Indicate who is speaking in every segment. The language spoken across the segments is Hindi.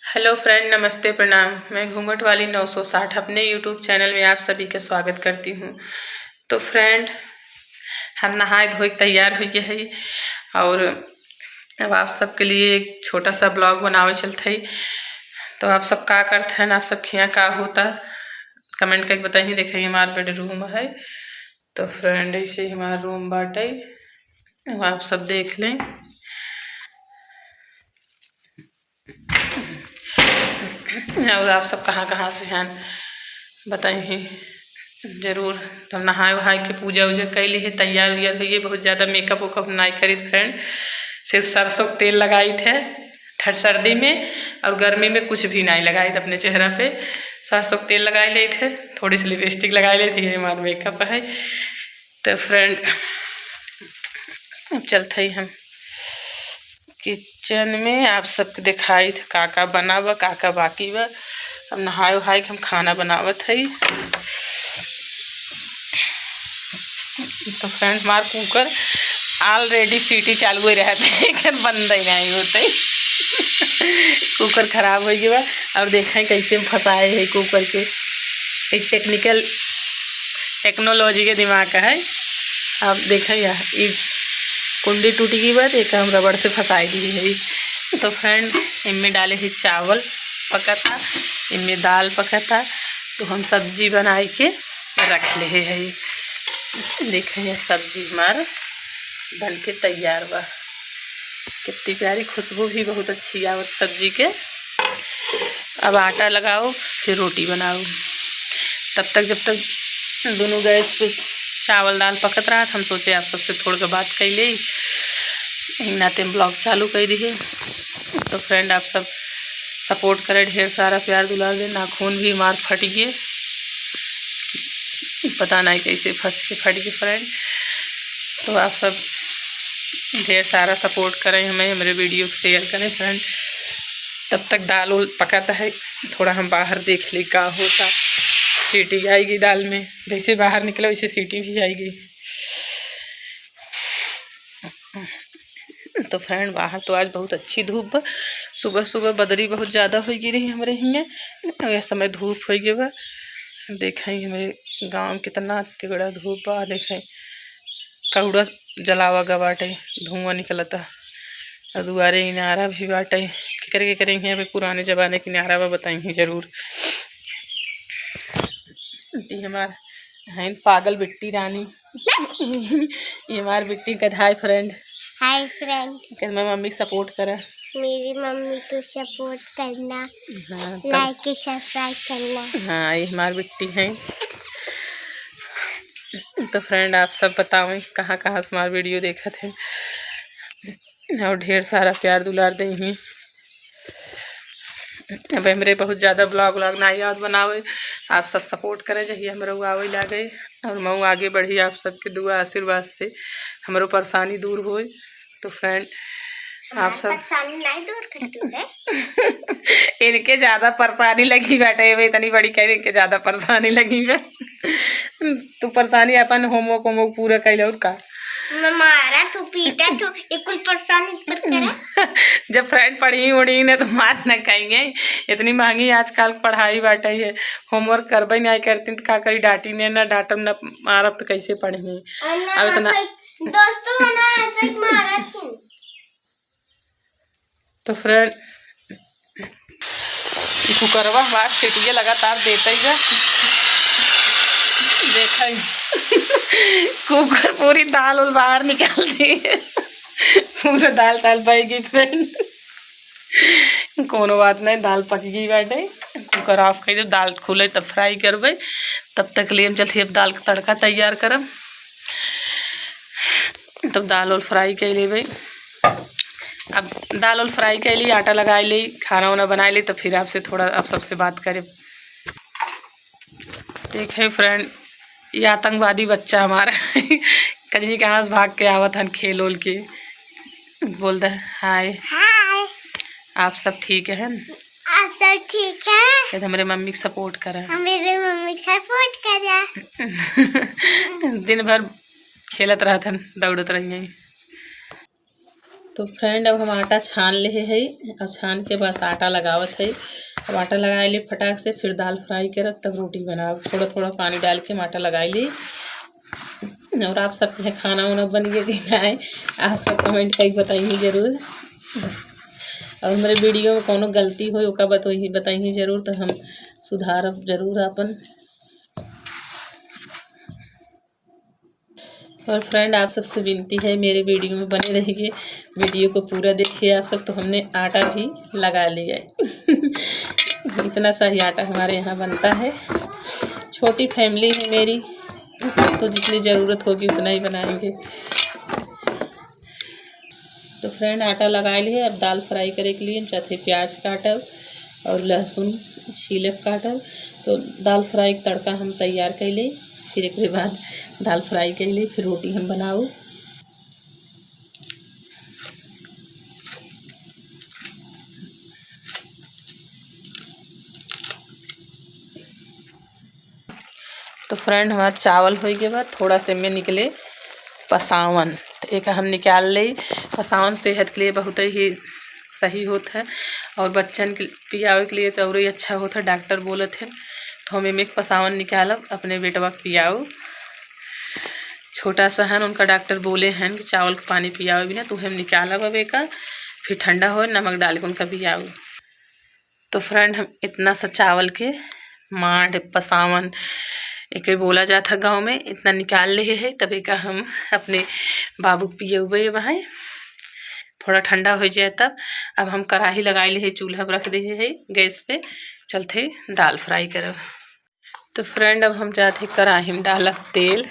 Speaker 1: हेलो फ्रेंड, नमस्ते, प्रणाम। मैं घूंघट वाली 960 अपने यूट्यूब चैनल में आप सभी का स्वागत करती हूँ। तो फ्रेंड, हम नहाए धोए तैयार हुए हैं और अब आप सबके लिए एक छोटा सा ब्लॉग बनावे चलते ही। तो आप सब का करते हैं, आप सब खिया का होता कमेंट करके बताइए। देखिए हमारा बेडरूम है। तो फ्रेंड ऐसे हमारा रूम बाटे, आप सब देख लें। और आप सब कहाँ कहाँ से हैं बताइए जरूर। तो नहाए वहाए के पूजा वूजा कैली है, तैयार व्यार हुई है। बहुत ज़्यादा मेकअप वेकअप नहीं करी फ्रेंड, सिर्फ सरसों का तेल लगाई थे सर्दी में, और गर्मी में कुछ भी नहीं लगाई थे अपने चेहरा पे। सरसों का तेल लगाए ले थे, थोड़ी सी लिपस्टिक लगाई ली थी, हमारा मेकअप है। तो फ्रेंड अब चलते ही हम किचन में, आप सबके दिखाई थे का बना हुआ का बाकी बा। अब नहाए वहाए के हम खाना बनावत है। तो फ्रेंड हमार कुकर ऑलरेडी सीटी चालू ही रहते हैं, बंद ही नहीं होते। कुकर खराब हो गया। अब देखें कैसे फंसाए है कुकर के, एक टेक्नोलॉजी के दिमाग का है। अब देखें यार, ये कुंडी टूटी की बात एक हम रबड़ से फंसाई दी है। तो फ्रेंड इनमें डाले ही चावल पका था, इनमें दाल पका था। तो हम सब्जी बनाई के रख ले है। देखें ये सब्जी हमारा बन के तैयार बा। कितनी प्यारी खुशबू भी बहुत अच्छी आवत सब्जी के। अब आटा लगाओ फिर रोटी बनाओ। तब तक जब तक दोनों गैस पे चावल दाल पकत रहा था, हम सोचे आप सबसे थोड़ा सा बात कर ले, नाते ब्लॉग चालू कर दी है। तो फ्रेंड आप सब सपोर्ट करें, ढेर सारा प्यार दुलार दे। नाखून भी मार फट गए, पता नहीं कैसे फट गए फ्रेंड। तो आप सब ढेर सारा सपोर्ट करें हमें, हमारे वीडियो को शेयर करें फ्रेंड। तब तक दाल उल पकाता है, थोड़ा हम बाहर देख ले का होता। सीटी आएगी दाल में, जैसे बाहर निकला वैसे सीटी भी आएगी। तो फ्रेंड बाहर तो आज बहुत अच्छी धूप, सुबह सुबह बदरी बहुत ज़्यादा हो गई रही हमारे यहाँ। यह समय धूप हो गई बा। देखें हमारे गाँव में कितना तिगड़ा धूप बा। देखें कौड़ा जलावा गा बाटे, धुआं निकलता। और दुआरे इनारा भी बाटे, के करेंगे अभी पुराने ज़माने की इनारा बा, बताएंगे ज़रूर। हमार है पागल बिट्टी रानी। ये हमारी बिट्टी का हाय फ्रेंड।
Speaker 2: Hi friend.
Speaker 1: क्या मैं मम्मी सपोर्ट करा, मेरी
Speaker 2: मम्मी को सपोर्ट करना।
Speaker 1: हाँ,
Speaker 2: लाइक सब्सक्राइब करना।
Speaker 1: हाँ ये हमारी बिट्टी है। तो फ्रेंड आप सब बताओ कहाँ कहाँ से हमारा वीडियो देखा थे, और ढेर सारा प्यार दुलार दे ही। अब हमारे बहुत ज़्यादा ब्लॉग व्लॉग ना याद बनावे, आप सब सपोर्ट करें जही हमारे आवे लागे, और मैं आगे बढ़ी आप सबके दुआ आशीर्वाद से हमारो परेशानी दूर हो। तो फ्रेंड आप सब
Speaker 2: परेशानी नहीं दूर करती
Speaker 1: इनके ज़्यादा परेशानी लगी बैठे हुए, इतनी बड़ी कह इनके ज़्यादा परेशानी लगी है। तो परेशानी अपन होमवर्क पूरा कर लो का
Speaker 2: मारा तू पीटा तू एक परेशानी मत करा।
Speaker 1: जब फ्रेंड पढ़ी उड़ी ने तो मार न कहेंगे, इतनी महंगी आजकल पढ़ाई बाटे है। होमवर्क करबे नहीं करती तो का करी, डांटी ने ना डांटम ना मारब तो कैसे पढ़ेंगे। अब इतना
Speaker 2: दोस्तों ना ऐसे ही मारा थी।
Speaker 1: तो फ्रेंड कुकरवा हमार सीटियाँ लगातार देता ही जा। देखा कुकर पूरी दाल उल बाहर निकाल दी, पूरा दाल बह गई फ्रेंड। कोनो बात नहीं, दाल पक गई बाटे। कुकर ऑफ कर दे, दाल खुले तब फ्राई करबे। तब तक लिए हम चलते अब दाल का तड़का तैयार करब। तब दाल उल फ्राई कर ले भाई। अब दाल उल फ्राई कर ली, आटा लगा ली, खाना वाना बना ली। तो फिर आपसे थोड़ा आप सबसे बात करें। देखे फ्रेंड ये आतंकवादी बच्चा हमारा कहीं कहाँ से भाग के आवत हन खेल ओल के, बोल दे हाय।
Speaker 2: हाय
Speaker 1: आप सब ठीक है?
Speaker 2: आप सब ठीक है?
Speaker 1: तो हमारे मम्मी को सपोर्ट करा,
Speaker 2: मेरे मम्मी सपोर्ट करा।
Speaker 1: दिन भर खेलत रहत हन, दौड़त रहिए। तो फ्रेंड अब हम आटा छान ले है और छान के बस आटा लगावत है। अब आटा लगा ली फटाक से, फिर दाल फ्राई करब तब रोटी बनाओ। थोड़ा थोड़ा पानी डाल के आटा लगाई ली। और आप सबके यहाँ खाना वाना बन गया कि ना है, आप सब कमेंट करके बताइए ज़रूर। और हमारे वीडियो में कोनो गलती हो ओका बताइए ज़रूर, तो हम सुधारब ज़रूर अपन। और फ्रेंड आप सबसे विनती है मेरे वीडियो में बने रहिए, वीडियो को पूरा देखिए आप सब। तो हमने आटा भी लगा लिया है। इतना सही आटा हमारे यहाँ बनता है। छोटी फैमिली है मेरी, तो जितनी ज़रूरत होगी उतना ही बनाएंगे। तो फ्रेंड आटा लगा लिए। अब दाल फ्राई करे के लिए हम चाहते प्याज काटब और लहसुन छीलक काटब। तो दाल फ्राई का तड़का हम तैयार कर ले, फिर एक बाद दाल फ्राई कर ली, फिर रोटी हम बनाऊ। तो फ्रेंड हमारे चावल हो गए बाद थोड़ा से में निकले पसावन, तो एक हम निकाल ले। पसावन सेहत के लिए बहुत ही सही होता है और बच्चन के पियावे के लिए तो और ही अच्छा होता है, डॉक्टर बोले थे। तो हम एक पसावन निकालब अपने बेटवा पियाऊ। छोटा सा है उनका डॉक्टर बोले हैं कि चावल का पानी पियाओ भी ना, तो हम निकालब अब एक, फिर ठंडा हो नमक डाल के उनका पियाओ। तो फ्रेंड हम इतना सा चावल के मांड पसावन एक बोला जाता गांव में, इतना निकाल ले है। तब एक हम अपने बाबू पिए हुए वहाँ, थोड़ा ठंडा हो जाए तब। अब हम कढ़ाई लगा ले है, चूल्हा पर रख दे है गैस पे, चलते दाल फ्राई करब। तो फ्रेंड अब हम जाते कढ़ाई में डालब तेल।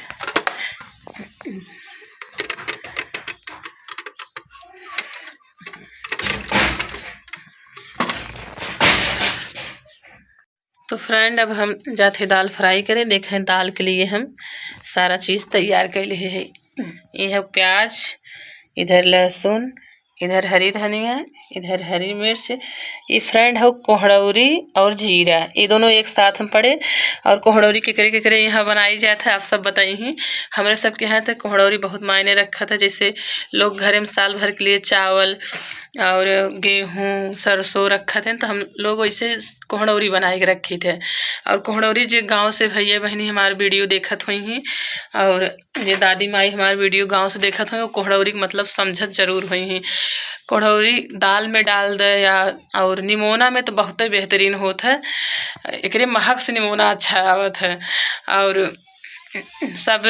Speaker 1: तो फ्रेंड अब हम जाते दाल फ्राई करें। देखें दाल के लिए हम सारा चीज़ तैयार कर लिए है। ये है प्याज, इधर लहसुन, इधर हरी धनिया, इधर हरी मिर्च। ये फ्रेंड है कोहड़ौरी और जीरा, ये दोनों एक साथ हम पड़े। और कोहड़ौरी केकरे यहाँ बनाई जाता है आप सब बताइए। हमारे सबके यहाँ तक कोहड़ौरी बहुत मायने रखा था। जैसे लोग घर में साल भर के लिए चावल और गेहूँ सरसों रखा थे, तो हम लोग वैसे कोहड़ौरी बनाए के रखे थे। और कोहड़ौरी जो गांव से भैया बहनी हमारे वीडियो देखत हुई हैं, और ये दादी माई हमारे वीडियो गांव से देखत हुई, वो कोहड़ौरी का मतलब समझत जरूर हुई हैं। कोहड़ौरी दाल में डाल दे या और निमोना में तो बहुत ही बेहतरीन होता है। एक महक से निमोना अच्छा आवत है और सब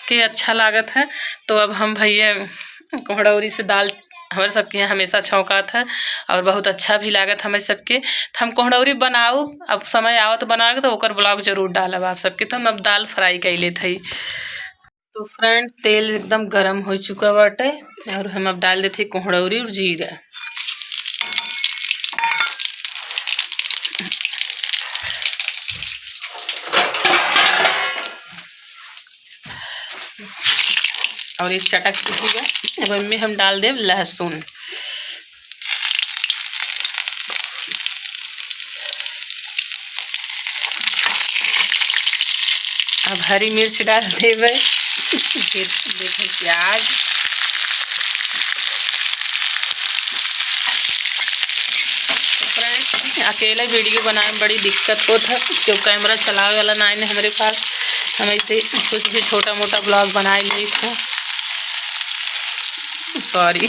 Speaker 1: के अच्छा लागत है। तो अब हम भैया कोहड़ौरी से दाल हमारे सबके यहाँ हमेशा छौंकात है और बहुत अच्छा भी लागत हमारे सबके। तो हम कोहड़ौरी बनाऊ, अब समय आओ तो बनाओगे तो ओकर ब्लॉग जरूर डालब आप सबके। तो हम अब दाल फ्राई कर लेते हैं। तो फ्रेंड तेल एकदम गरम हो चुका बाटे और हम अब डाल देते कोहड़ौरी और जीरा। और एक चटक दिखेगा। अब इनमें हम डाल दें लहसुन, अब हरी मिर्च डाल देवे, फिर देखें प्याज, फ्रेंड्स अकेले वीडियो बनाने में बड़ी दिक्कत होता है, क्यों कैमरा चलावे वाला ना है हमारे पास। हम ऐसे कुछ भी छोटा मोटा ब्लॉग बना ली था, सॉरी।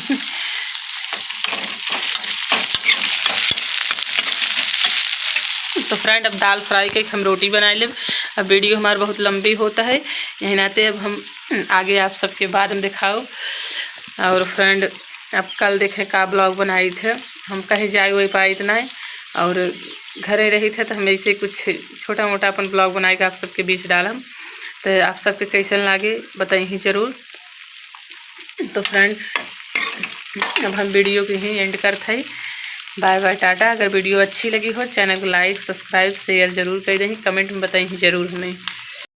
Speaker 1: तो फ्रेंड अब दाल फ्राई के हम रोटी बना ले। अब वीडियो हमारा बहुत लंबी होता है, यहीं नाते अब हम आगे आप सबके बाद में दिखाओ। और फ्रेंड अब कल देखें का ब्लॉग बनाए थे, हम कहीं जाए वही पाए इतना है और घरे रही थे, तो हम ऐसे कुछ छोटा मोटा अपन ब्लॉग बनाए के आप सबके बीच डालम। तो आप सबके कैसन लागे बताइए ज़रूर। तो फ्रेंड अब हम वीडियो के ही एंड करते हैं। बाय बाय टाटा। अगर वीडियो अच्छी लगी हो चैनल को लाइक सब्सक्राइब शेयर ज़रूर कर दें, कमेंट में बताइए ज़रूर हमें।